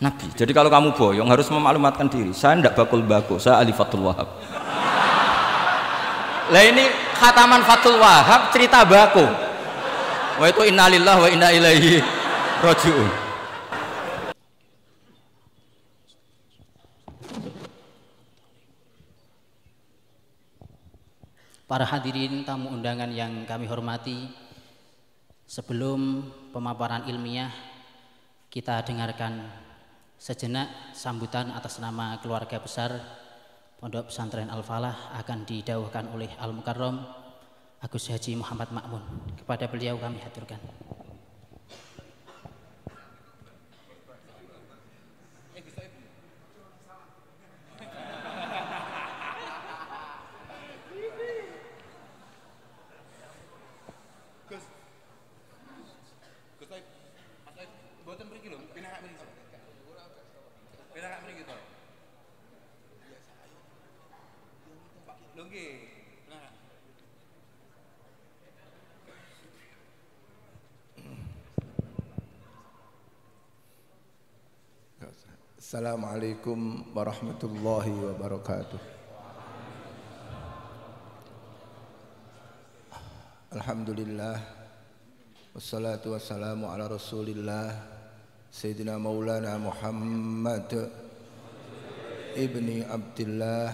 Nabi. Jadi kalau kamu boyong harus memaklumatkan diri. Saya tidak bakul bako, saya ahli Fathul Wahab. Lah ini khataman Fathul Wahab cerita bako. Wa itu innalillahi wa inna ilaihi raji'un. Para hadirin tamu undangan yang kami hormati, sebelum pemaparan ilmiah kita dengarkan sejenak sambutan atas nama keluarga besar Pondok Pesantren Al-Falah akan didawuhkan oleh Al-Mukarram Agus Haji Muhammad Ma'mun. Kepada beliau kami haturkan. Assalamualaikum warahmatullahi wabarakatuh. Alhamdulillah wassalatu wassalamu ala rasulillah Sayyidina Maulana Muhammad ibni Abdillah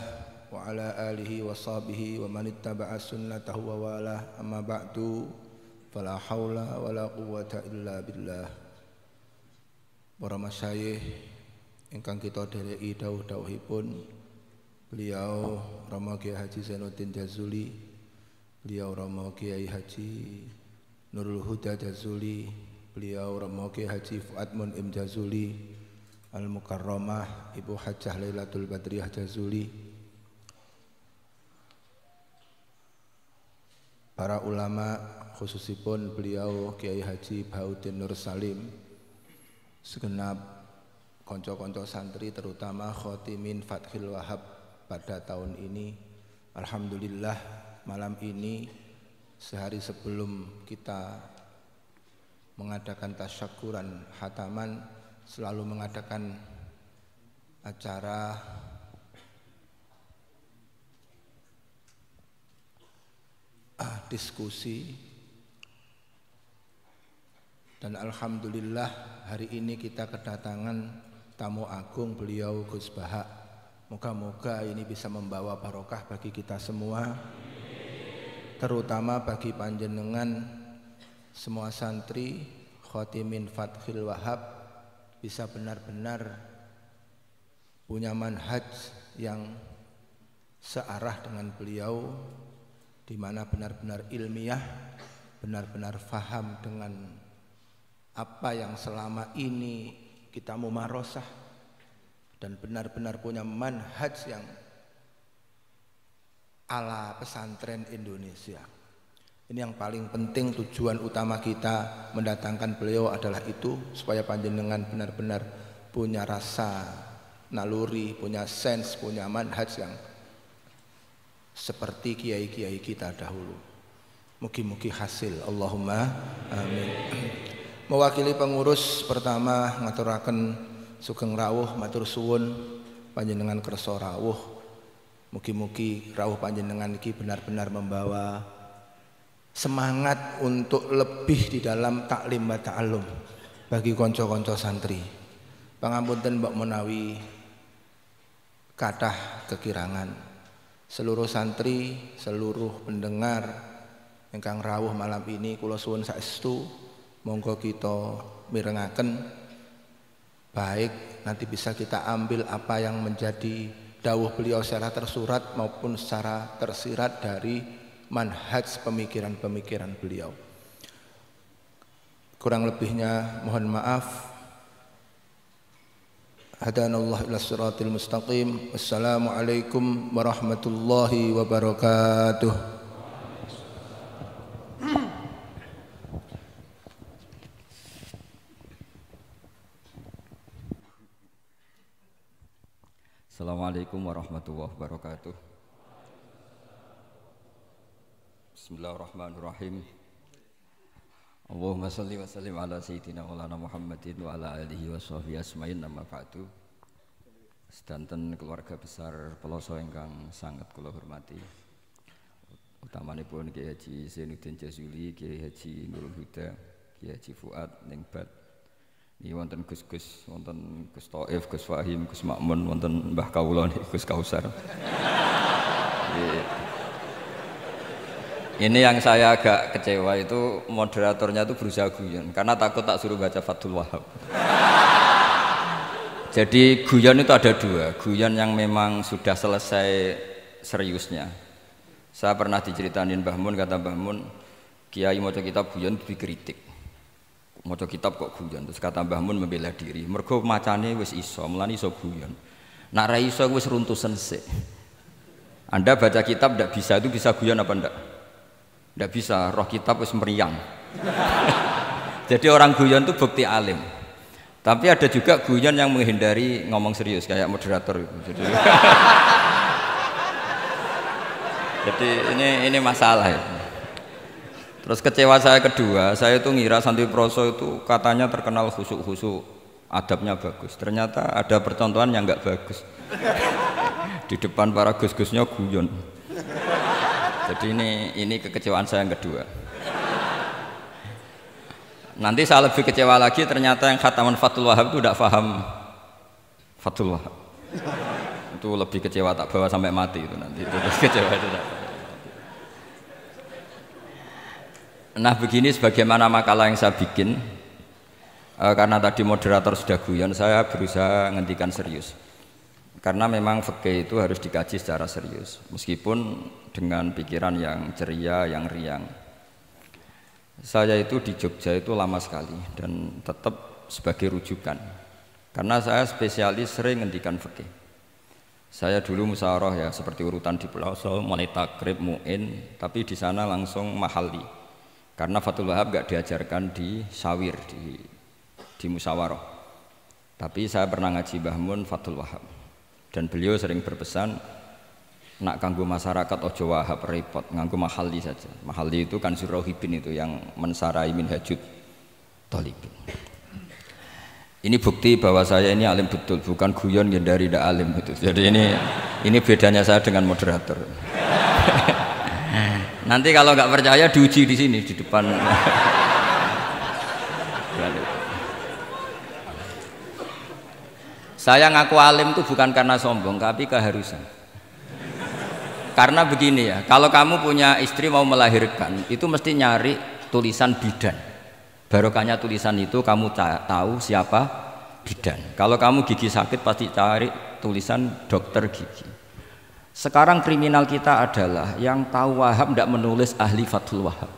wa ala alihi wa sahbihi wa man ittaba'a sunnatahu wa wala, amma ba'du, fala hawla wa la quwwata illa billah. Para masyayikh ingkang kita dereki dawuh-dawuhipun beliau Rama Kiai Haji Zainuddin Jazuli, beliau Rama Kiai Haji Nurul Huda Jazuli, beliau Rama Kiai Haji Fuad Mun'im Jazuli, Al-Mukarramah Ibu Hajjah Lailatul Badriyah Jazuli, para ulama khususipun beliau Kiai Haji Bahuddin Nur Salim, segenap konco-konco santri terutama khotimin Fathil Wahab pada tahun ini. Alhamdulillah malam ini sehari sebelum kita mengadakan tasyakuran hataman selalu mengadakan acara diskusi, dan alhamdulillah hari ini kita kedatangan tamu agung beliau Gus Baha. Moga-moga ini bisa membawa barokah bagi kita semua, terutama bagi panjenengan semua santri khotimin Fathil Wahab bisa benar-benar punya manhaj yang searah dengan beliau, di mana benar-benar ilmiah, benar-benar faham dengan apa yang selama ini kita mumarosah, dan benar-benar punya manhaj yang ala pesantren Indonesia. Ini yang paling penting, tujuan utama kita mendatangkan beliau adalah itu, supaya panjenengan benar-benar punya rasa naluri, punya sense, punya manhaj yang seperti kiai-kiai kita dahulu. Mugi-mugi hasil, Allahumma amin. Mewakili pengurus pertama ngaturaken sugeng rawuh matur suwun panjenengan kersa rawuh. Mugi-mugi rawuh panjenengan iki benar-benar membawa semangat untuk lebih di dalam taklim wa ta'allum bagi konco-konco santri. Pangapunten mbok menawi kathah kekirangan. Seluruh santri, seluruh pendengar ingkang rawuh malam ini kula suwun saestu monggo kita mirengaken, baik nanti bisa kita ambil apa yang menjadi dawuh beliau secara tersurat maupun secara tersirat dari manhaj pemikiran-pemikiran beliau. Kurang lebihnya mohon maaf. Hadanallahu ila siratil mustaqim. Wassalamualaikum warahmatullahi wabarakatuh. Assalamualaikum warahmatullahi wabarakatuh. Bismillahirrahmanirrahim. Allahumma sholli wa sallim ala sayyidina Maulana Muhammadin wa ala alihi wa sahbihi asma'in amma ba'du. Sedanten keluarga besar Peloso ingkang sangat kula hormati. Utamanipun Kiai Haji Zainuddin Jazuli, Kiai Haji Nurul Huda, Kiai Haji Fuad Ningbat. Niki wonten Gus-gus, wonten Gus Thaif, Gus Fahim, Gus Makmun, wonten Mbah Kawula niki Gus Kausar. Ini yang saya agak kecewa itu moderatornya itu berusaha guyon karena takut tak suruh baca Fathul Wahhab. Jadi guyon itu ada dua, guyon yang memang sudah selesai seriusnya. Saya pernah diceritain Mbah Mun, kata Mbah Mun, Kiai maca kitab guyon dikritik. Maca kitab kok guyon, terus kata Mbah Mun membela diri. Mergo macane wis iso, mulane iso guyon. Nak ra iso wis runtusen sik. Anda baca kitab ndak bisa, itu bisa guyon apa ndak? Ndak bisa, roh kitab wis meriang. Jadi orang guyon itu bukti alim. Tapi ada juga guyon yang menghindari ngomong serius kayak moderator itu. Jadi ini masalah ya. Terus kecewa saya kedua, saya itu ngira Santri Proso itu katanya terkenal khusuk-khusuk, adabnya bagus. Ternyata ada percontohan yang enggak bagus. Di depan para gus-gusnya guyon. Jadi ini kekecewaan saya yang kedua. Nanti saya lebih kecewa lagi, ternyata yang khataman Fathul Wahhab itu tidak paham Fathul Wahhab. Itu lebih kecewa, tak bawa sampai mati itu nanti. Itu kecewa itu tak. Nah begini sebagaimana makalah yang saya bikin, karena tadi moderator sudah guyon, saya berusaha ngendikan serius. Karena memang fikih itu harus dikaji secara serius, meskipun dengan pikiran yang ceria, yang riang. Saya itu di Jogja itu lama sekali dan tetap sebagai rujukan. Karena saya spesialis sering ngendikan fikih. Saya dulu musyawarah ya seperti urutan di Peloso, mulai takrib, mu'in, tapi di sana langsung mahalli. Karena Fathul Wahhab gak diajarkan di sawir, di musyawarah. Tapi saya pernah ngaji Mbah Mun Fathul Wahhab. Dan beliau sering berpesan, nak kanggo masyarakat ojo wahab repot, nganggo mahalli saja. Mahalli itu kan Rohibin itu yang mensarai minhajud thalibin. Ini bukti bahwa saya ini alim betul, bukan guyon dari tidak alim itu. Jadi ini bedanya saya dengan moderator. Nanti kalau nggak percaya diuji di sini di depan. Saya ngaku alim itu bukan karena sombong, tapi keharusan. Karena begini ya, kalau kamu punya istri mau melahirkan, itu mesti nyari tulisan bidan. Barokahnya tulisan itu kamu tahu siapa bidan. Kalau kamu gigi sakit pasti cari tulisan dokter gigi. Sekarang kriminal kita adalah yang tahu Wahhab tidak menulis ahli Fathul Wahhab,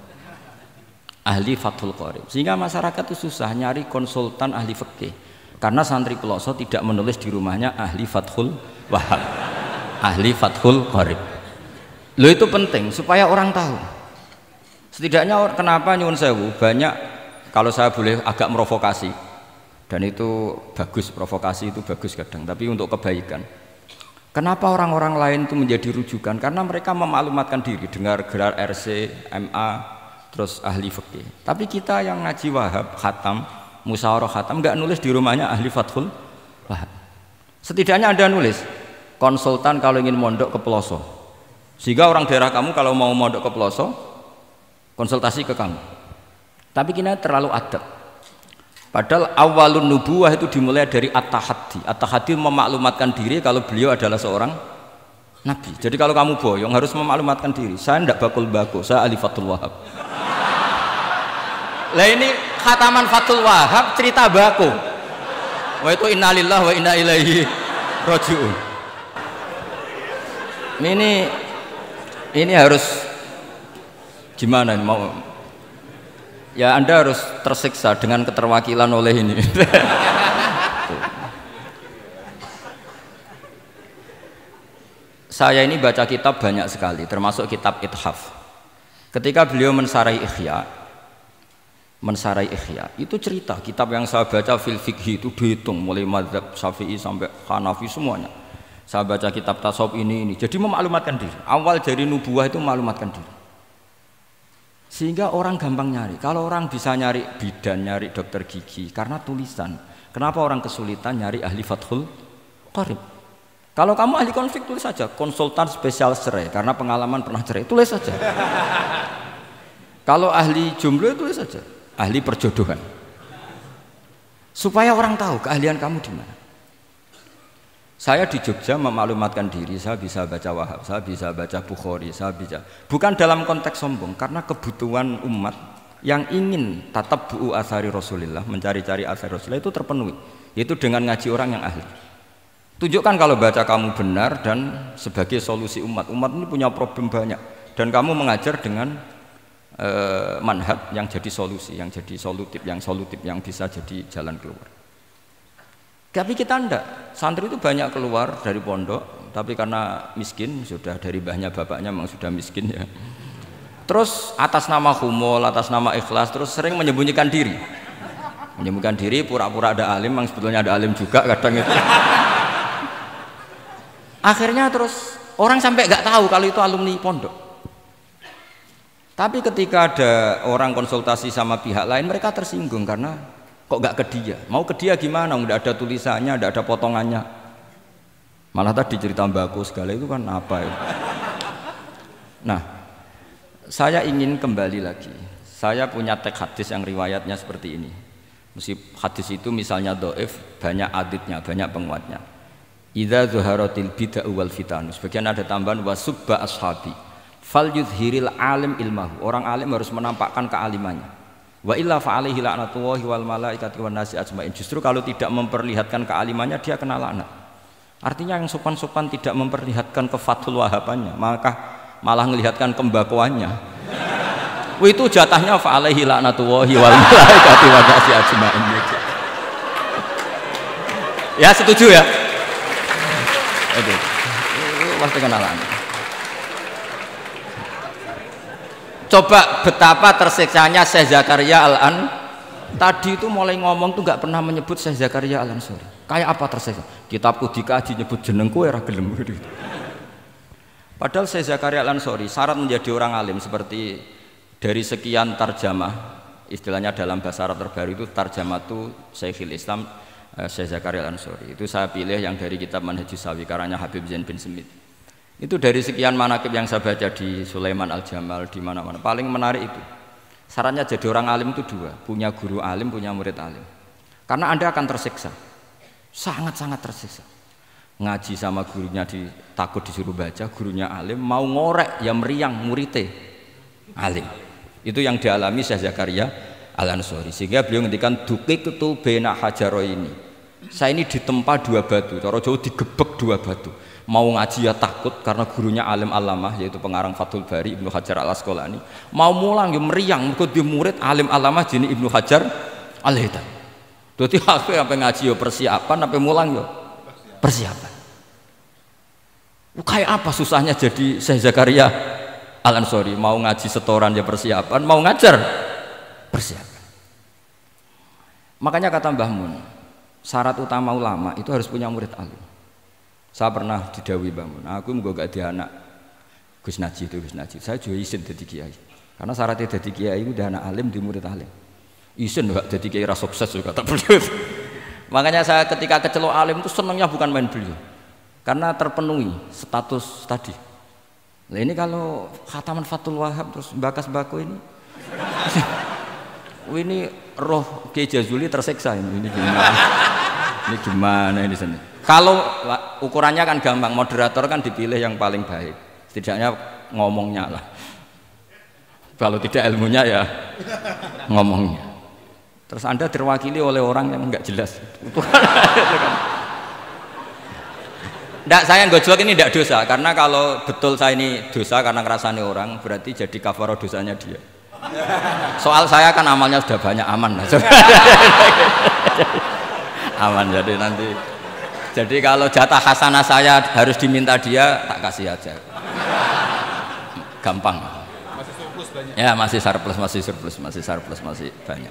ahli Fathul Qorib. Sehingga masyarakat itu susah nyari konsultan ahli fikih. Karena santri Peloso tidak menulis di rumahnya ahli Fathul Wahhab, ahli Fathul Qorib. Lo itu penting supaya orang tahu. Setidaknya kenapa nyuwun sewu banyak, kalau saya boleh agak merovokasi, dan itu bagus, provokasi itu bagus kadang, tapi untuk kebaikan. Kenapa orang-orang lain itu menjadi rujukan? Karena mereka memaklumatkan diri, dengar gelar RC, MA, terus ahli fikih. Tapi kita yang ngaji Wahhab, khatam, musyawarah khatam, nggak nulis di rumahnya ahli Fathul Wahhab. Setidaknya Anda nulis konsultan kalau ingin mondok ke Peloso, sehingga orang daerah kamu kalau mau mondok ke Peloso konsultasi ke kamu. Tapi kita terlalu adab. Padahal awalun nubuwah itu dimulai dari at-tahaddi. At-tahaddi memaklumatkan diri kalau beliau adalah seorang nabi. Jadi kalau kamu boyong harus memaklumatkan diri, saya tidak bakul-bakul, saya ahli Fathul Wahhab. Lah ini khataman Fathul Wahhab cerita baku. Wah itu innalillahi wa inna ilaihi raji'un. Ini harus gimana mau? Ya Anda harus tersiksa dengan keterwakilan oleh ini. Saya ini baca kitab banyak sekali, termasuk kitab Ithaf. Ketika beliau mensarai Ihya, itu cerita kitab yang saya baca fil fikhi itu dihitung mulai mazhab Syafi'i sampai Hanafi semuanya. Saya baca kitab tasawuf ini. Jadi memaklumatkan diri. Awal dari nubuwah itu memaklumatkan diri. Sehingga orang gampang nyari. Kalau orang bisa nyari bidan, nyari dokter gigi karena tulisan, kenapa orang kesulitan nyari ahli Fathul Qorib? Kalau kamu ahli konflik tulis saja, konsultan spesial cerai karena pengalaman pernah cerai, tulis saja. Kalau ahli jomblo tulis saja, ahli perjodohan. Supaya orang tahu keahlian kamu di mana. Saya di Jogja memaklumatkan diri, saya bisa baca Wahab, saya bisa baca Bukhari, saya bisa. Bukan dalam konteks sombong, karena kebutuhan umat yang ingin tatap bu'u asari Rasulullah, mencari-cari asari Rasulullah itu terpenuhi. Itu dengan ngaji orang yang ahli. Tunjukkan kalau baca kamu benar dan sebagai solusi umat. Umat ini punya problem banyak. Dan kamu mengajar dengan manhaj yang jadi solusi, yang jadi solutif, yang bisa jadi jalan keluar. Tapi kita enggak, santri itu banyak keluar dari pondok, tapi karena miskin, sudah dari mbahnya bapaknya memang sudah miskin ya. Terus atas nama humul, atas nama ikhlas, terus sering menyembunyikan diri. Menyembunyikan diri, pura-pura ada alim, memang sebetulnya ada alim juga kadang itu. Akhirnya terus orang sampai nggak tahu kalau itu alumni pondok. Tapi ketika ada orang konsultasi sama pihak lain, mereka tersinggung karena kok nggak ke dia? Mau ke dia gimana? Nggak ada tulisannya, nggak ada potongannya. Malah tadi cerita mbako segala itu kan apa ya? Nah, saya ingin kembali lagi. Saya punya teks hadis yang riwayatnya seperti ini. Mesti hadis itu misalnya dhaif, banyak aditnya, banyak penguatnya. Idza zuharatil bid'ah wal fitan. Sebagian ada tambahan wasubba ashabi. Fal yuzhiril alim ilmahu. Orang alim harus menampakkan kealimannya. Wa illa fa'alaihi la'natullahi wal malaikati wan nasi ajmain. Justru kalau tidak memperlihatkan kealimannya dia kena laknat. Artinya yang sopan-sopan tidak memperlihatkan kefathul wahabannya, maka malah melihatkan kembakuannya. Itu jatahnya fa'alaihi la'natullahi wal malaikati wan nasi ajmain. Ya setuju ya? Itu pasti kena laknat. Coba betapa tersiksanya Syekh Zakaria Al-An tadi itu mulai ngomong tuh nggak pernah menyebut Syekh Zakaria Al-Ansori. Kayak apa tersiksa? Kitabku dikaji nyebut jenengku ya gelem gitu. Padahal Syekh Zakaria Al-Ansori syarat menjadi orang alim seperti dari sekian tarjamah, istilahnya dalam bahasa Arab terbaru itu tarjamah itu Syekhul Islam Syekh Zakaria Al-Ansori. Itu saya pilih yang dari kitab Manhajus Sawi karanya Habib Zain bin Smith. Itu dari sekian manaqib yang saya baca di Sulaiman Al-Jamal di mana-mana paling menarik itu syaratnya jadi orang alim itu dua, punya guru alim, punya murid alim. Karena Anda akan tersiksa, sangat-sangat tersiksa. Ngaji sama gurunya takut disuruh baca, gurunya alim, mau ngorek ya meriang muridnya alim. Itu yang dialami Syekh Zakaria Al-Ansori. Sehingga beliau ngendikan duqiqtu baina hajaroini. Saya ini ditempa dua batu, cara Jawa digebek dua batu. Mau ngaji ya takut karena gurunya alim alamah yaitu pengarang Fathul Bari Ibnu Hajar Al-Asqalani. Mau mulang ya meriang mergo di murid alim alamah jenis Ibnu Hajar Al-Haythami. Dadi akhir sampai ngaji ya persiapan, sampai mulang ya persiapan. Kayak apa susahnya jadi Syekh Zakaria Al-Ansori, mau ngaji setoran ya persiapan, mau ngajar persiapan. Makanya kata Mbah Mun, syarat utama ulama itu harus punya murid alim. Saya pernah didhawuhi Mbah Mun, aku muga gak di anak Gus Najih itu Gus Najih. Saya juga izin jadi kiai. Karena syaratnya jadi kiai itu udah anak alim di murid alim. Izin gak jadi kiai ras sukses juga tak perlu. Makanya saya ketika kecelok alim itu senangnya bukan main beliau. Karena terpenuhi status tadi. Nah ini kalau khataman Fathul Wahab terus bakas bako ini. Ini roh Kiai Jazuli tersiksa ini gimana? Ini gimana ini sini? Kalau ukurannya kan gampang, moderator kan dipilih yang paling baik, setidaknya ngomongnya lah. Kalau tidak ilmunya ya ngomongnya. Terus Anda terwakili oleh orang yang enggak jelas. Enggak, saya gojlok ini enggak dosa, karena kalau betul saya ini dosa karena ngerasani orang, berarti jadi kafarah dosanya dia. Soal saya kan amalnya sudah banyak, aman lah. Aman, jadi nanti. Jadi kalau jatah hasanah saya harus diminta dia, tak kasih aja. Gampang. Masih surplus banyak. Ya masih surplus, masih banyak.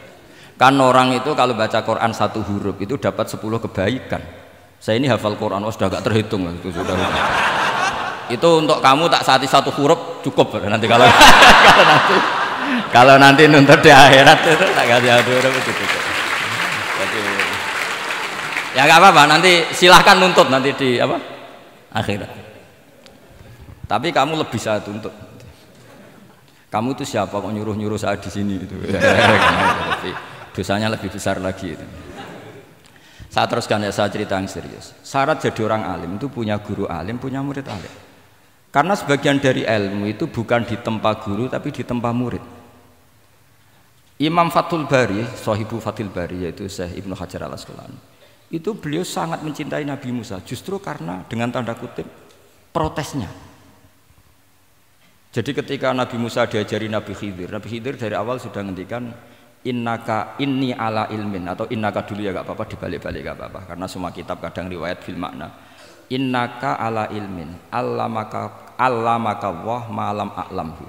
Kan orang itu kalau baca Quran satu huruf itu dapat 10 kebaikan. Saya ini hafal Quran, sudah gak terhitung itu sudah. Itu untuk kamu tak saati satu huruf cukup nanti kalau nanti Kalau nanti nuntut di akhirat itu tak kasih aturan begitu. Jadi ya nggak apa-apa, nanti silahkan nuntut nanti di apa akhirat. Tapi kamu lebih saya tuntut. Kamu itu siapa kok nyuruh saya di sini itu? Dosanya lebih besar lagi itu. Saya teruskan ya, saya cerita yang serius. Syarat jadi orang alim itu punya guru alim, punya murid alim. Karena sebagian dari ilmu itu bukan ditempa guru tapi ditempa murid. Imam Fathul Bari, Sahibu Fathul Bari yaitu Syekh Ibnu Hajar Al-Asqalani, itu beliau sangat mencintai Nabi Musa justru karena dengan tanda kutip protesnya. Jadi ketika Nabi Musa diajari Nabi Khidir dari awal sudah ngendikan innaka inni ala ilmin, atau innaka dulu ya gak apa-apa, dibalik-balik gak apa-apa karena semua kitab kadang riwayat fil makna. Innaka ala ilmin allamaka wah ma'lam a'lamhu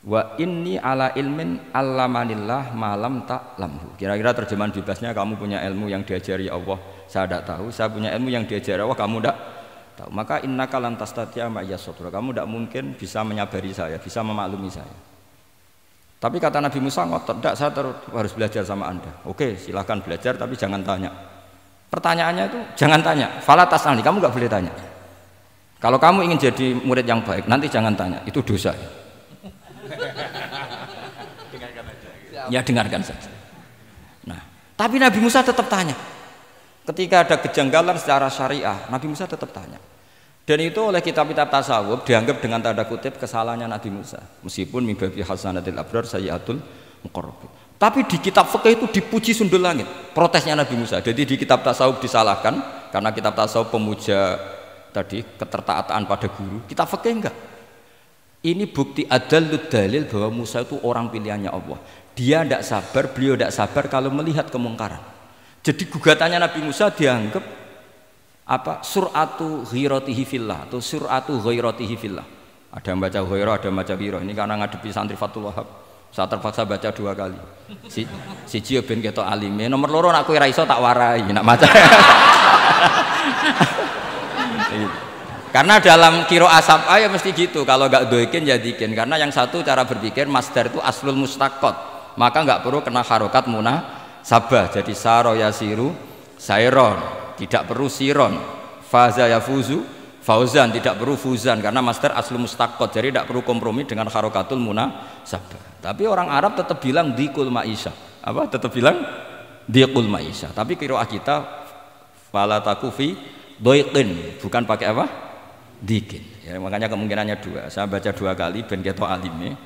wa inni ala ilmin allamanillah ma'lam ta'lamhu. Kira-kira terjemahan bebasnya, kamu punya ilmu yang diajari Allah saya tidak tahu, saya punya ilmu yang diajari Allah kamu tidak tahu, maka innaka lan tastati'a ma'iya sabra, kamu tidak mungkin bisa menyabari saya, bisa memaklumi saya. Tapi kata Nabi Musa ngotot, tidak, saya harus belajar sama Anda. Oke, silahkan belajar tapi jangan tanya. Pertanyaannya itu jangan tanya. Fala tas'alni, kamu nggak boleh tanya. Kalau kamu ingin jadi murid yang baik, nanti jangan tanya, itu dosa. Ya dengarkan saja. Nah, tapi Nabi Musa tetap tanya. Ketika ada kejanggalan secara syariah, Nabi Musa tetap tanya. Dan itu oleh kitab-kitab tasawuf dianggap dengan tanda kutip kesalahannya Nabi Musa, meskipun mimbabi hasanatil abrar sayyatul muqarrabin. Tapi di kitab fikih itu dipuji sundul langit protesnya Nabi Musa. Jadi di kitab tasawuf disalahkan karena kitab tasawuf pemuja tadi ketertaatan pada guru, kitab fikih enggak. Ini bukti adallud dalil bahwa Musa itu orang pilihannya Allah. Dia tidak sabar, beliau tidak sabar kalau melihat kemungkaran. Jadi gugatannya Nabi Musa dianggap apa suratu ghiratihi fillah atau suratu ghairatihi fillah. Ada yang baca ghairah, ada yang baca ghirah. Ini karena ngadepi santri Fathul Wahab, saya terpaksa baca 2 kali. Siji ben ketok alime, nomor loro nak kowe ra iso tak warai nak maca. Karena dalam qiraah sab'a ya mesti gitu, kalau enggak doikin ya dikin. Karena yang satu cara berpikir masdar itu aslul mustaqot, maka enggak perlu kena harokat munasabah. Jadi saro yasiru sairon, tidak perlu siron. Faza yafuzu fauzan, tidak perlu fuzan karena master aslu mustaqot, jadi tidak perlu kompromi dengan harokatul munasabah. Tapi orang Arab tetap bilang dikul maisha, apa tetap bilang dikul maisha. Tapi qiraah kita fala takufi doiqin, bukan pakai apa dikin ya, makanya kemungkinannya 2. Saya baca 2 kali ben ketok alime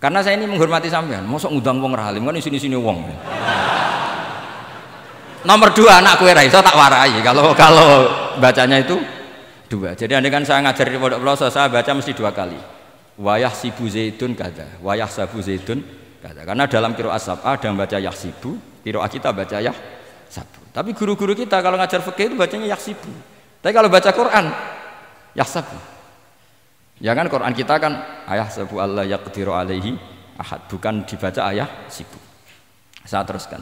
karena saya ini menghormati sampean. Mosok ngundang wong ra alim kan sini-sini wong. Nomor 2, anak kue raiso tak warai kalau bacanya itu 2. Jadi andai kan saya ngajar di pondok pelosok, saya baca mesti 2 kali. Wayah sibu zaidun kada, wayah sabu zaidun kada. Karena dalam qiraah sab'a ada yang baca yahsibu, qiraah kita baca yahsabu. Tapi guru-guru kita kalau ngajar fikih itu bacanya yahsibu. Tapi kalau baca Quran yahsabu. Ya kan Quran kita kan ayah sabu Allah yaqdiru alaihi ahad, bukan dibaca ayah sibu. Saya teruskan.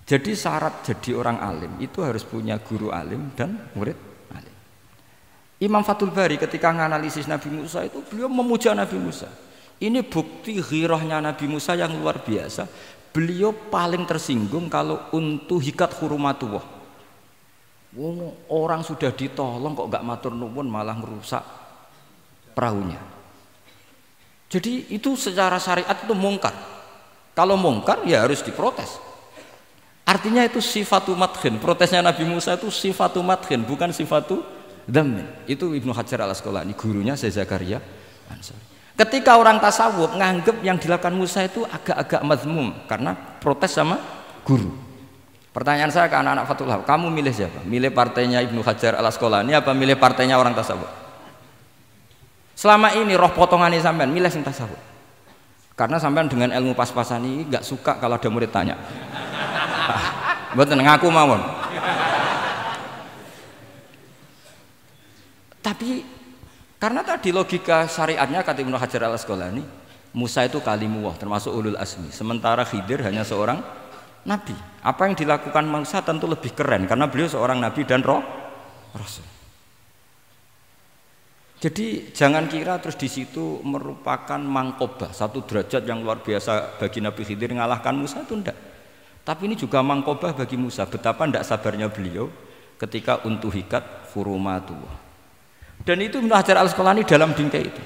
Jadi syarat jadi orang alim itu harus punya guru alim dan murid alim. Imam Fathul Bari ketika menganalisis Nabi Musa itu beliau memuja Nabi Musa. Ini bukti ghirahnya Nabi Musa yang luar biasa. Beliau paling tersinggung kalau untuhikat hurumatullah. Orang sudah ditolong kok gak matur nuwun malah merusak perahunya. Jadi itu secara syariat itu mungkar. Kalau mungkar ya harus diprotes. Artinya itu sifatu madkhin, protesnya Nabi Musa itu sifatu madkhin, bukan sifatu dhammin. Itu Ibnu Hajar Al-Asqalani, gurunya Syekh Zakaria Ansari. Ketika orang tasawuf nganggep yang dilakukan Musa itu agak-agak mazmum karena protes sama guru. Pertanyaan saya ke anak-anak Fathul Wahab, kamu milih siapa? Milih partainya Ibnu Hajar Al-Asqalani apa milih partainya orang tasawuf? Selama ini roh potongannya sampean milih sing tasawuf. Karena sampean dengan ilmu pas-pasan ini nggak suka kalau ada murid tanya. Mboten ngaku mawon. Tapi karena tadi logika syariatnya kata Ibnu Hajar Al-Asqalani, Musa itu kalimullah termasuk ulul azmi, sementara Khidir hanya seorang nabi. Apa yang dilakukan Musa tentu lebih keren karena beliau seorang nabi dan rasul. Jadi jangan kira terus di situ merupakan mangkobah, satu derajat yang luar biasa bagi Nabi Khidir ngalahkan Musa, itu enggak. Tapi ini juga mangkobah bagi Musa, betapa enggak sabarnya beliau ketika untuhikat hurumatu. Dan itu Ibnu Hajar Al-Asqalani dalam bingkai itu.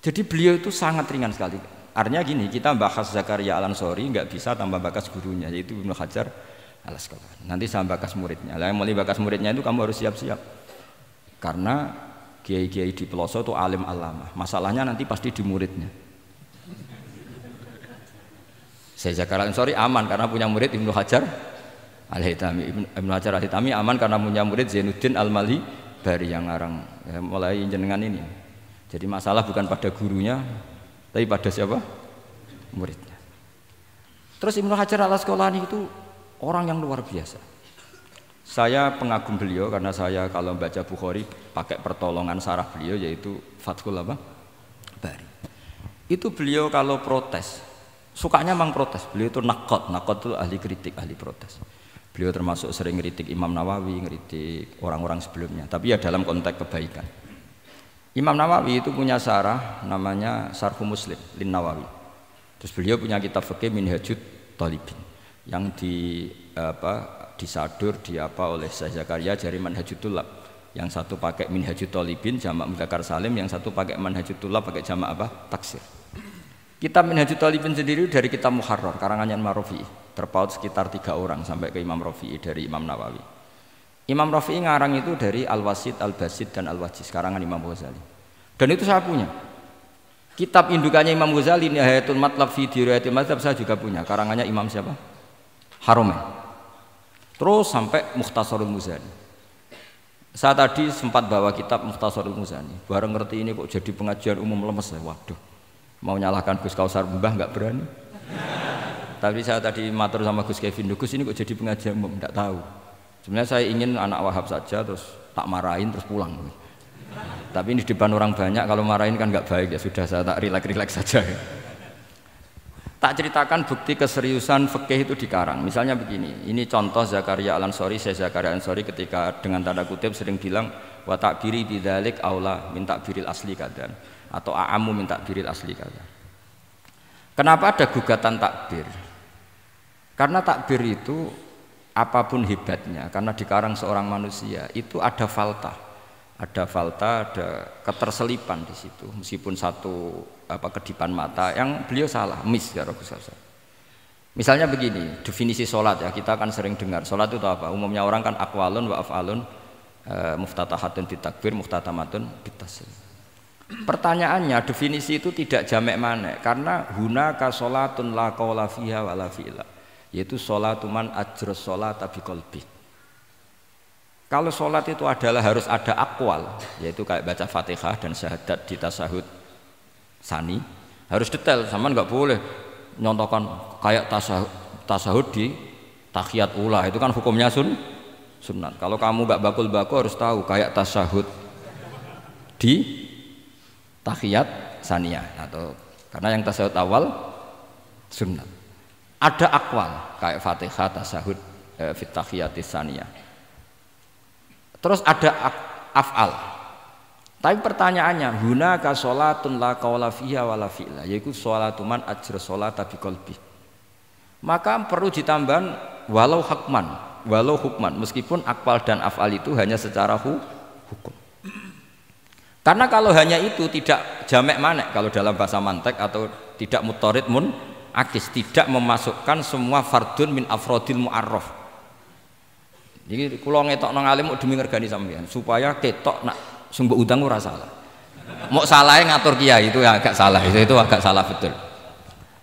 Jadi beliau itu sangat ringan sekali. Artinya gini, kita bahas Zakaria Al-Ansori nggak bisa tambah bakas gurunya, yaitu Ibnu Hajar Al-Asqalani. Nanti sama bakas muridnya. Lah yang mulai bakas muridnya itu kamu harus siap-siap. Karena kiai-kiai di pelosok itu alim alamah. Masalahnya nanti pasti di muridnya. Saya Zakaria Al-Ansori aman karena punya murid Ibnu Hajar Al-Haytami. Ibnu Hajar Al-Haytami aman karena punya murid Zainuddin Al-Mali Bari yang ngarang ya, mulai jenengan ini. Jadi masalah bukan pada gurunya, tapi pada siapa? Muridnya. Terus Ibnu Hajar Al-Asqalani itu orang yang luar biasa. Saya pengagum beliau karena saya kalau baca Bukhari pakai pertolongan sarah beliau yaitu Fathul Bari. Itu beliau kalau protes, sukanya memang protes. Beliau itu nakot itu ahli kritik, ahli protes. Beliau termasuk sering kritik Imam Nawawi, kritik orang-orang sebelumnya. Tapi ya dalam konteks kebaikan. Imam Nawawi itu punya sarah namanya Sarhu Muslim Lin Nawawi. Terus beliau punya kitab fikih Minhajut Thalibin yang disadur oleh Syekh Zakaria dari Manhajut Tulab. Yang satu pakai Minhajut Thalibin jamak mudzakkar salim, yang satu pakai Manhajut Tulab pakai jamak taksir. Kitab Minhajut Thalibin sendiri dari kitab Muharrar karangannya Imam Rafi'i, terpaut sekitar 3 orang sampai ke Imam Rafi'i dari Imam Nawawi. Imam Rafi'i ngarang itu dari Al-Wasid, Al-Basid dan Al-Wajiz karangan Imam Ghazali. Dan itu saya punya. Kitab indukannya Imam Ghazali Nihayatul Matlab fi Dirayatil Mazhab saya juga punya karangannya Imam siapa? Haromen. Terus sampai Mukhtasarul Muzani. Saya tadi sempat bawa kitab Mukhtasarul Muzani. Bareng ngerti ini kok jadi pengajian umum lemes ya. Waduh, mau nyalahkan Gus Kausar Mbah nggak berani. Tapi saya tadi matur sama Gus Kevin, Gus ini kok jadi pengajian umum, nggak tahu. Sebenarnya saya ingin anak Wahab saja terus tak marahin terus pulang. Tapi ini di depan orang banyak, kalau marahin kan nggak baik ya sudah saya tak rileks saja. Tak ceritakan bukti keseriusan fikih itu dikarang. Misalnya begini, ini contoh Zakaria Al-Ansori, Syekh Zakaria Al-Ansori ketika dengan tanda kutip sering bilang wa ta'biri bidzalik aula min ta'biril asli kadan atau a'ammu min ta'biril asli kadan. Kenapa ada gugatan takbir? Karena takbir itu apapun hebatnya, karena dikarang seorang manusia itu ada faltah, ada keterselipan di situ. Meskipun satu kedipan mata yang beliau salah, miss ya Rasulullah. Misalnya begini, definisi sholat ya kita akan sering dengar. Sholat itu apa? Umumnya orang kan aqwalun wa af'alun, muftatahatun bitakbir, muftatamatun bitaslim. Pertanyaannya definisi itu tidak jamek mana? Karena hunaka sholatun la qawla fiha wa la fi'la, yaitu sholatuman ajrus sholata biqalbi. Kalau sholat itu adalah harus ada akwal, yaitu kayak baca Fatihah dan syahadat di tasyahud sani, harus detail, sama nggak boleh nyontohkan kayak tasyahud di tahiyat ula, itu kan hukumnya sunat. Kalau kamu nggak bakul-bakul harus tahu kayak tasyahud di tahiyat saniyah, atau karena yang tasyahud awal sunat. Ada akwal kayak Fatihah tasyahud fit tahiyatis saniyah. Terus ada af'al. Tapi pertanyaannya, hunaka sholatun la qawla fiha wa la fi'la, yaitu sholatu man ajra sholata biqalbi. Maka perlu ditambah walau hukman, meskipun akwal dan af'al itu hanya secara hukum. Karena kalau hanya itu tidak jamek manek kalau dalam bahasa mantek, atau tidak mutarid akis, tidak memasukkan semua fardun min afrodil mu'arraf. Jadi kula ngetok nang alim demi ngergani sampean supaya ketok nak sumber utang ora salah. Mau salahnya ngatur kiai itu ya agak salah, itu agak salah betul.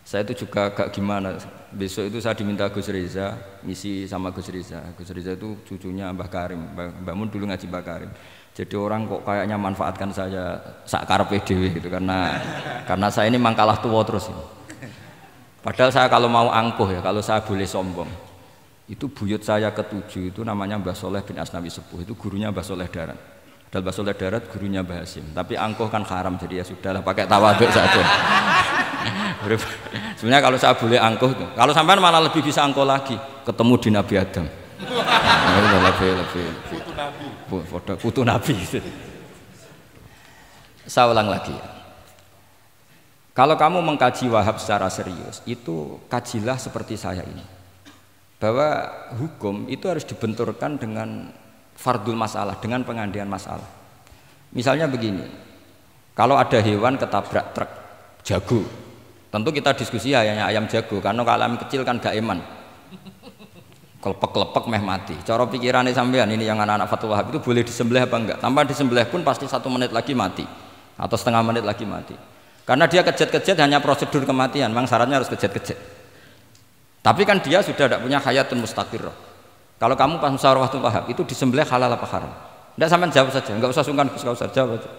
Saya itu juga agak gimana. Besok itu saya diminta Gus Reza ngisi sama Gus Reza. Gus Reza itu cucunya Mbah Karim. Mbah Mun dulu ngaji Mbah Karim. Jadi orang kok kayaknya manfaatkan saya sak karepe dhewe gitu, karena saya ini mangkalah tua terus ini. Padahal saya kalau mau angkuh ya, kalau saya boleh sombong, itu buyut saya ketujuh itu namanya Mbah Soleh bin Asnawi Sepuh, itu gurunya Mbah Soleh Darat. Padahal Mbah Soleh Darat gurunya Mbah Hasim, tapi angkuh kan haram, jadi ya sudahlah pakai tawaduk saja. Sebenarnya kalau saya boleh angkuh, kalau sampean malah lebih bisa angkuh lagi, ketemu di Nabi Adam. Lebih. Putu Nabi. Saya ulang lagi ya. Kalau kamu mengkaji Wahhab secara serius, itu kajilah seperti saya ini. Bahwa hukum itu harus dibenturkan dengan fardul masalah, dengan pengandian masalah. Misalnya begini, kalau ada hewan ketabrak truk, jago, tentu kita diskusi hanya ayam jago, karena kalau ayam kecil kan gak eman. Kelepek-kelepek meh mati. Cara pikirannya sampean ini yang anak-anak Fathul Wahhab itu boleh disembelih apa enggak? Tanpa disembelih pun pasti 1 menit lagi mati atau setengah menit lagi mati. Karena dia kejat-kejat hanya prosedur kematian, memang syaratnya harus kejat-kejat. Tapi kan dia sudah tidak punya hayatun mustaqirrah. Kalau kamu pas musyawarah Fathul Wahhab itu disembelih halal apa haram? Tidak, sampean jawab saja, enggak usah sungkan, enggak usah jawab aja.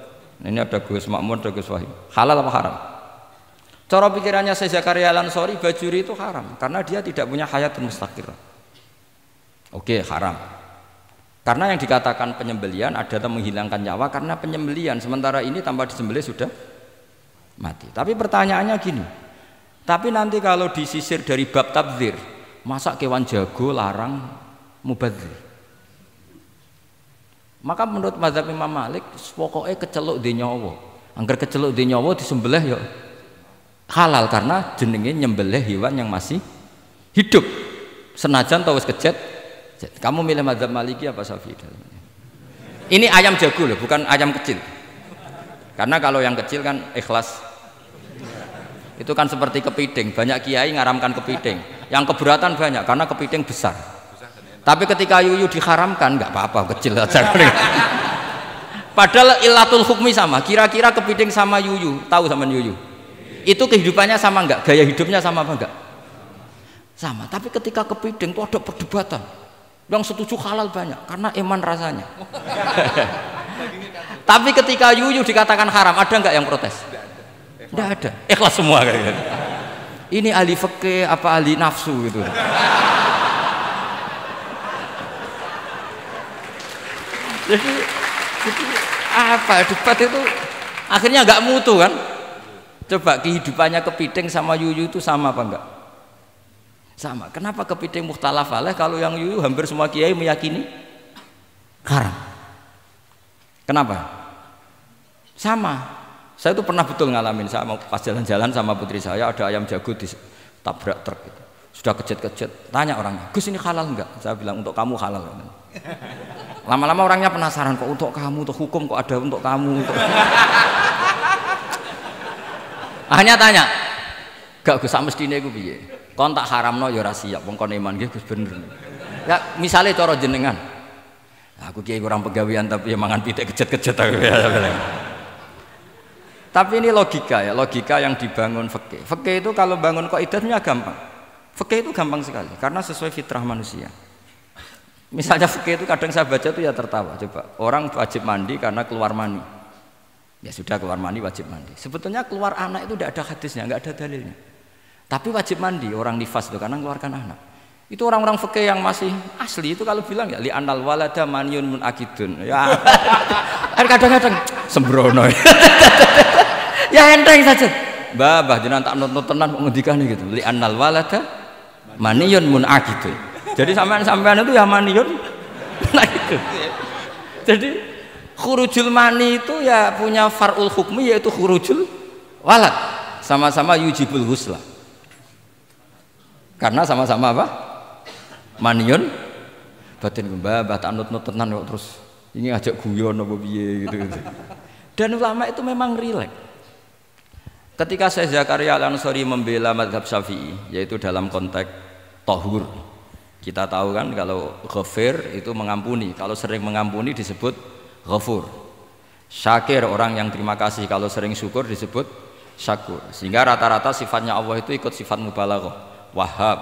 Ini ada Gus Makmun, ada Gus Wahid. Halal apa haram? Cara pikirannya Syekh Zakaria Al-Ansori, bajuri itu haram karena dia tidak punya hayatun mustaqirrah. Oke, haram. Karena yang dikatakan penyembelian adalah menghilangkan nyawa karena penyembelian, sementara ini tanpa disembelih sudah mati. Tapi pertanyaannya gini, tapi nanti kalau disisir dari bab tabdzir, masa kewan jago larang mubadzir? Maka menurut mazhab Imam Malik, pokoknya keceluk di nyawa. Angger keceluk di nyawa disembelih ya halal karena jenenge nyembelih hewan yang masih hidup. Senajan tau wis kejet. Kamu milih mazhab Maliki apa Syafi'i? Ini ayam jago loh, bukan ayam kecil. Karena kalau yang kecil kan ikhlas. Itu kan seperti kepiting, banyak kiai ngaramkan kepiting. Yang keberatan banyak karena kepiting besar. Tapi ketika yuyu diharamkan nggak apa-apa, kecil aja. Padahal ilatul hukmi sama. Kira-kira kepiting sama yuyu, tahu sama yuyu? Itu kehidupannya sama nggak? Gaya hidupnya sama apa enggak? Sama. Tapi ketika kepiting itu ada perdebatan. Yang setuju halal banyak karena iman rasanya. Tapi ketika yuyu dikatakan haram, ada nggak yang protes? Tidak ada. Ikhlas semua kayak gitu. Ini ahli fikih apa ahli nafsu gitu. Jadi apa debat itu akhirnya nggak mutu kan? Coba kehidupannya kepiting sama yuyu itu sama apa enggak? Sama. Kenapa kepiting mukhtalaf alaih kalau yang yuyu hampir semua kiai meyakini haram? Kenapa? Sama. Saya itu pernah betul ngalamin, saya mau pas jalan-jalan sama putri saya ada ayam jago ditabrak truk gitu. Sudah kejet-kejet, tanya orangnya, Gus ini halal enggak? Saya bilang untuk kamu halal. Lama-lama orangnya penasaran, kok untuk kamu, untuk hukum kok ada untuk kamu, untuk akhirnya tanya, gak Gus mestine iku piye? Kon tak haramno ya ora siap, wong kon iman nggih Gus bener. Ya misale cara jenengan. Aku kiai kurang pegawean tapi ya mangan pitik kejet-kejet aku. Tapi ini logika ya, logika yang dibangun fikih. Fikih itu kalau bangun kaidahnya gampang. Fikih itu gampang sekali karena sesuai fitrah manusia. Misalnya fikih itu kadang saya baca itu ya tertawa. Coba orang wajib mandi karena keluar mani. Ya sudah keluar mani wajib mandi. Sebetulnya keluar anak itu tidak ada hadisnya, nggak ada dalilnya. Tapi wajib mandi orang nifas itu karena mengeluarkan anak. Itu orang-orang fikih yang masih asli itu kalau bilang ya li anal walada maniyun munakidun. Ya kadang-kadang sembrono. Ya enteng saja. Mbah jenengan tak nonton tenan kok ngendikane gitu. Li anal walada maniyun munakidun. Jadi sampean itu ya maniyun munakidun. Jadi khurujul mani itu ya punya far'ul hukmi yaitu khurujul walad. Sama-sama yujibul ghusla. Karena sama-sama apa? Maniun batin mbah tak nut-nut tenan kok terus ini ngajak guyon apa piye gitu. Dan ulama itu memang rileks. Ketika Syekh Zakaria Al-Ansori membela mazhab Syafi'i yaitu dalam konteks tahur. Kita tahu kan kalau ghafir itu mengampuni, kalau sering mengampuni disebut ghafur. Syakir orang yang terima kasih, kalau sering syukur disebut syakur. Sehingga rata-rata sifatnya Allah itu ikut sifat mubalaghah. Wahhab,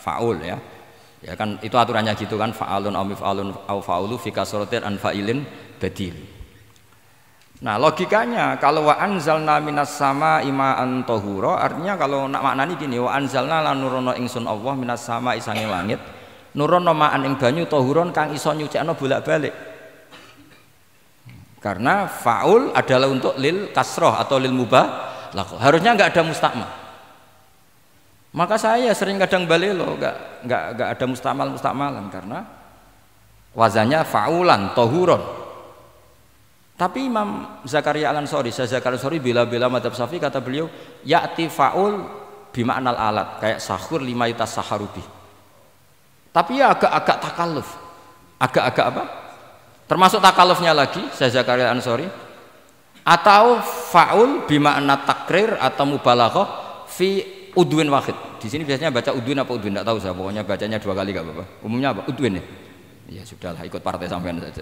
faul ya. Ya kan itu aturannya gitu kan, fa'alun aw mif'alun aw fa'ulu fi kasratin an fa'ilin badil. Nah, logikanya kalau wa anzalna minas sama'i ma'an tahura, artinya kalau nak maknani gini, wa anzalna lan nurono ingsun Allah minas sama'i sange langit, nurono ma'an ing banyu tahuron kang iso nyucikno bolak-balik. Karena faul adalah untuk lil kasroh atau lil mubalaghah. Harusnya enggak ada mustakmal. Maka saya sering kadang balelo, enggak ada mustakmalan karena wazannya fa'ulan tohuron. Tapi Imam Zakaria Al-Ansari, bela-bela madzhab Syafi'i, kata beliau ya'ti fa'ul bima'nal alat, kayak sahur lima yutas saharubi. Tapi ya agak-agak takalluf, agak-agak apa? Termasuk takallufnya lagi Zakaria Al-Ansari, atau fa'ul bima'na takrir atau mubalaghah fi udwin wahid. Di sini biasanya baca udwin apa udwin, tidak tahu saya, pokoknya bacanya 2 kali gak apa-apa. Umumnya apa? Udwin ya. Ya sudahlah, ikut partai sampean saja.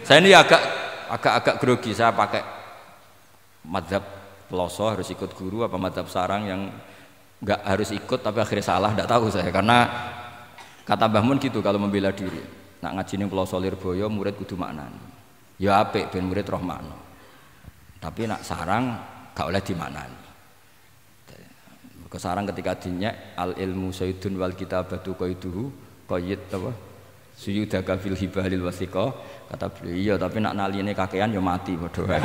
Saya ini agak grogi, saya pakai madzhab peloso harus ikut guru apa madzhab sarang yang nggak harus ikut tapi akhirnya salah, tidak tahu saya, karena kata Mbah Mun gitu kalau membela diri, nak ngaji ning peloso Lirboyo murid kudu maknani ya apik ben murid roh makna, tapi nak sarang gak oleh dimaknani. Kesarang ketika dinyek al ilmu sayyidun wal kitabatu qaiduhu qayyid apa suyudaka fil hibalil wasiqah, kata beliau iya tapi nak naline kakean ya mati padha wae.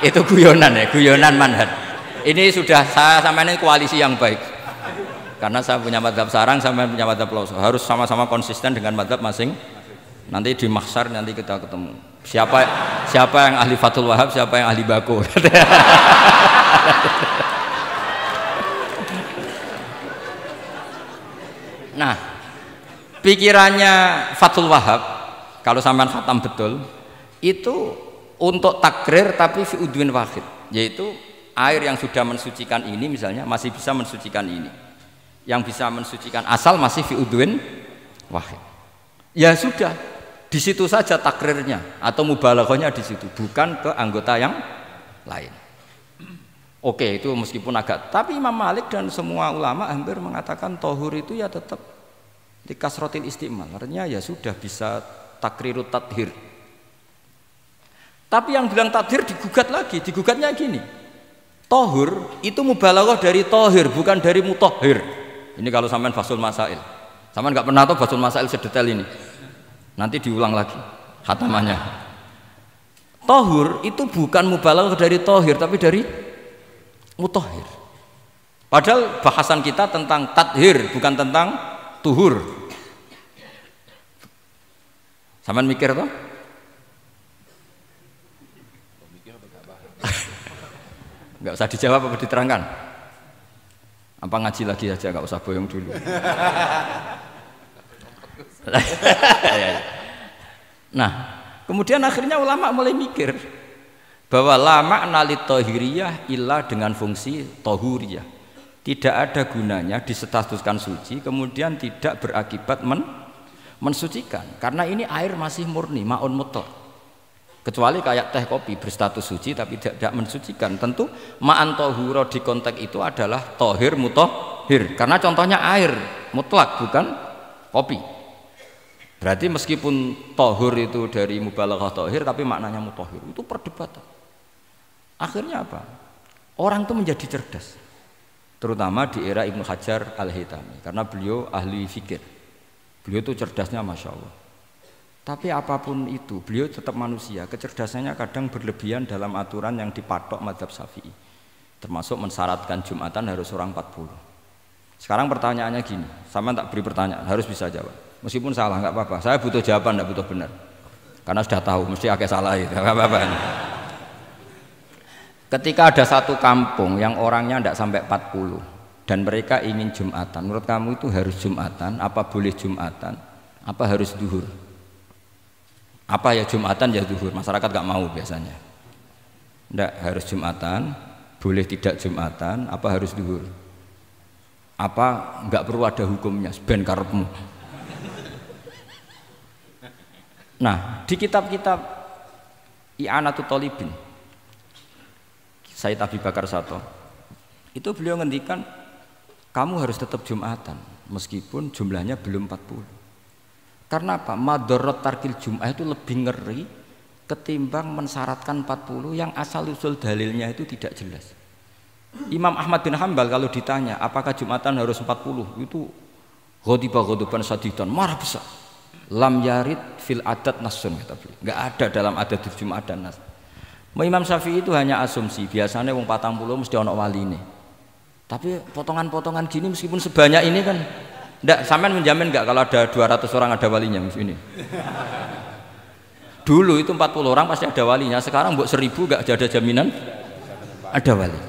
Itu guyonan ya, guyonan manhaj. Ini sudah saya sampean ini koalisi yang baik. Karena saya punya madzhab sarang, sampean punya madzhab peloso. Harus sama-sama konsisten dengan madzhab masing. Nanti di mahsyar nanti kita ketemu. Siapa yang ahli Fathul Wahab, siapa yang ahli Bako. Nah, pikirannya Fathul Wahab kalau sampean khatam betul itu untuk takrir tapi fi udwin wahid, yaitu air yang sudah mensucikan ini misalnya masih bisa mensucikan ini, yang bisa mensucikan asal masih fi udwin wahid. Ya sudah, di situ saja takrirnya atau mubalaghahnya di situ, bukan ke anggota yang lain. Oke, itu meskipun agak, tapi Imam Malik dan semua ulama hampir mengatakan tohur itu ya tetap di kasrotil istimal, artinya ya sudah bisa takrirut tathir. Tapi yang bilang tathir digugat lagi, digugatnya gini, tohur itu mubalaghah dari tohir bukan dari mutohir. Ini kalau sampean fasul masail, sampean nggak pernah tahu fasul masail sedetail ini, nanti diulang lagi khatamannya. Tohur itu bukan mubalaghah dari tohir tapi dari mutohir. Padahal bahasan kita tentang tathir bukan tentang tuhur. Sampean mikir toh? Enggak usah dijawab apa diterangkan? Apa ngaji lagi aja, enggak usah boyong dulu. Nah, kemudian akhirnya ulama mulai mikir bahwa la makna li tahiriyah illa dengan fungsi tahuriyah. Tidak ada gunanya disestatuskan suci kemudian tidak berakibat mensucikan, karena ini air masih murni ma'un mutlaq. Kecuali kayak teh kopi berstatus suci tapi tidak mensucikan, tentu ma'an tahura di konteks itu adalah tohir mutohir, karena contohnya air mutlak bukan kopi. Berarti meskipun tohur itu dari mubalaghah tohir tapi maknanya mutohir, itu perdebatan. Akhirnya apa? Orang itu menjadi cerdas, terutama di era Ibnu Hajar Al-Haytami, karena beliau ahli fikir. Beliau itu cerdasnya Masya Allah. Tapi apapun itu, beliau tetap manusia. Kecerdasannya kadang berlebihan dalam aturan yang dipatok madzhab Syafi'i, termasuk mensyaratkan Jumatan harus orang 40. Sekarang pertanyaannya gini, sama tak beri pertanyaan, harus bisa jawab. Meskipun salah, nggak apa-apa. Saya butuh jawaban, nggak butuh benar. Karena sudah tahu, mesti agak salah itu, nggak apa-apa. Ketika ada satu kampung yang orangnya tidak sampai 40 dan mereka ingin Jumatan, menurut kamu itu harus Jumatan? Apa boleh Jumatan? Apa harus duhur? Apa ya Jumatan ya duhur? Masyarakat gak mau biasanya. Tidak harus Jumatan, boleh tidak Jumatan, apa harus duhur? Apa nggak perlu ada hukumnya? Ben karepmu. Nah, di kitab-kitab I'anatul Thalibin, Sayyid Abi Bakar Sato, itu beliau ngendikan kamu harus tetap Jumatan meskipun jumlahnya belum 40. Karena apa? Madharat tarkil Jum'ah itu lebih ngeri ketimbang mensyaratkan 40 yang asal usul dalilnya itu tidak jelas. Imam Ahmad bin Hanbal kalau ditanya apakah Jumatan harus 40, itu ghadiban sadidan, marah besar. Lam yarid fil adat nasun, kata beliau. Enggak ada dalam adat Jumat dan nas. Imam Syafi'i itu hanya asumsi, biasanya wong 40 mesti ana waline. Tapi potongan-potongan gini meskipun sebanyak ini kan Ndak, sampean menjamin nggak kalau ada 200 orang ada walinya ini? Dulu itu 40 orang pasti ada walinya, sekarang buat 1000 nggak ada jaminan ada wali.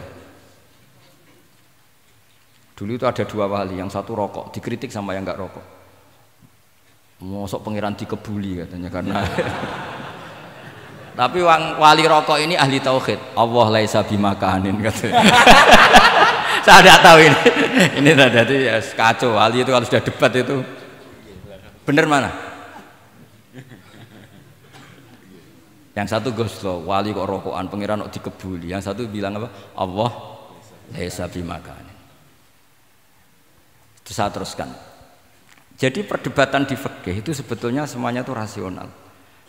Dulu itu ada 2 wali, yang satu rokok, dikritik sama yang nggak rokok. Mosok pangeran dikebuli katanya karena tapi wali rokok ini ahli tauhid. Allah laisa bimakanin katanya. Saya tidak tahu ini tadi ya, kacau. Wali itu kalau sudah debat itu bener mana? Yang satu goslo, wali kok rokokan, pangeran kok dikebuli. Yang satu bilang apa? Allah laisa bimakanin. Itu saya teruskan. Jadi perdebatan di fikih itu sebetulnya semuanya itu rasional.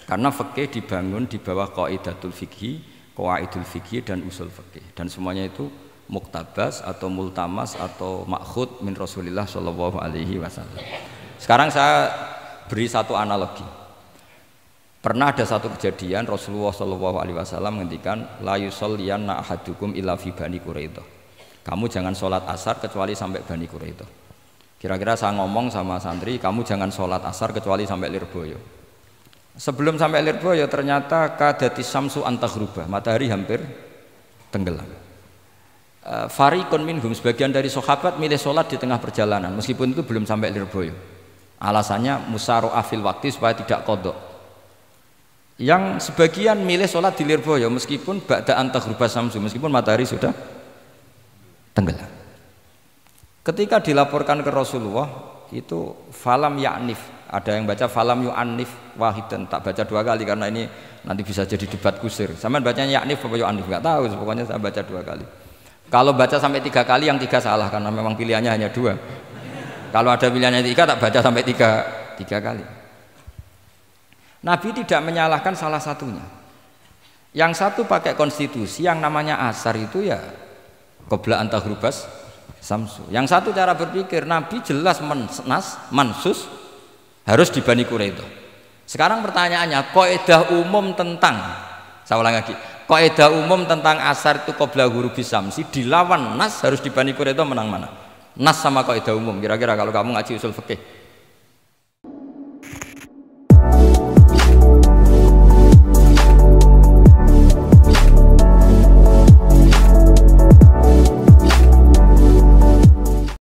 Karena fikih dibangun di bawah qaidatul fikhi, qawaidul fikhi dan usul fikih. Dan semuanya itu muktabas atau multamas atau makhud min Rasulillah sallallahu alaihi wasallam. Sekarang saya beri satu analogi. Pernah ada satu kejadian Rasulullah sallallahu alaihi wasallam menghentikan la yusalliyanna ahadukum illa fi Bani Quraidah. Kamu jangan sholat asar kecuali sampai Bani Quraidah. Kira-kira saya ngomong sama santri, kamu jangan sholat asar kecuali sampai Lirboyo. Sebelum sampai Lirboyo ternyata kadatis samsu antaghruba, matahari hampir tenggelam. Fariqun minhum, sebagian dari sahabat milih sholat di tengah perjalanan meskipun itu belum sampai Lirboyo. Alasannya musaro'ah fil waktu supaya tidak qadha. Yang sebagian milih sholat di Lirboyo meskipun ba'da antaghruba samsu, meskipun matahari sudah tenggelam. Ketika dilaporkan ke Rasulullah itu falam ya'nif, ada yang baca falam yu'annif wahidan, tak baca 2 kali karena ini nanti bisa jadi debat kusir. Sampean bacanya ya'nif apa yu'annif enggak tahu, pokoknya saya baca 2 kali. Kalau baca sampai 3 kali yang 3 salah karena memang pilihannya hanya 2. Kalau ada pilihannya 3 tak baca sampai 3 kali. Nabi tidak menyalahkan salah satunya. Yang satu pakai konstitusi yang namanya asar itu ya qobla antagrubas samsu. Yang satu cara berpikir Nabi jelas mansus harus di Bani Quraidah. Sekarang pertanyaannya, kaidah umum tentang, saya ulang lagi, kaidah umum tentang asar itu qobla ghurubis samsi dilawan nas harus di Bani Quraidah, menang mana? Nas sama kaidah umum. Kira-kira kalau kamu ngaji usul fikih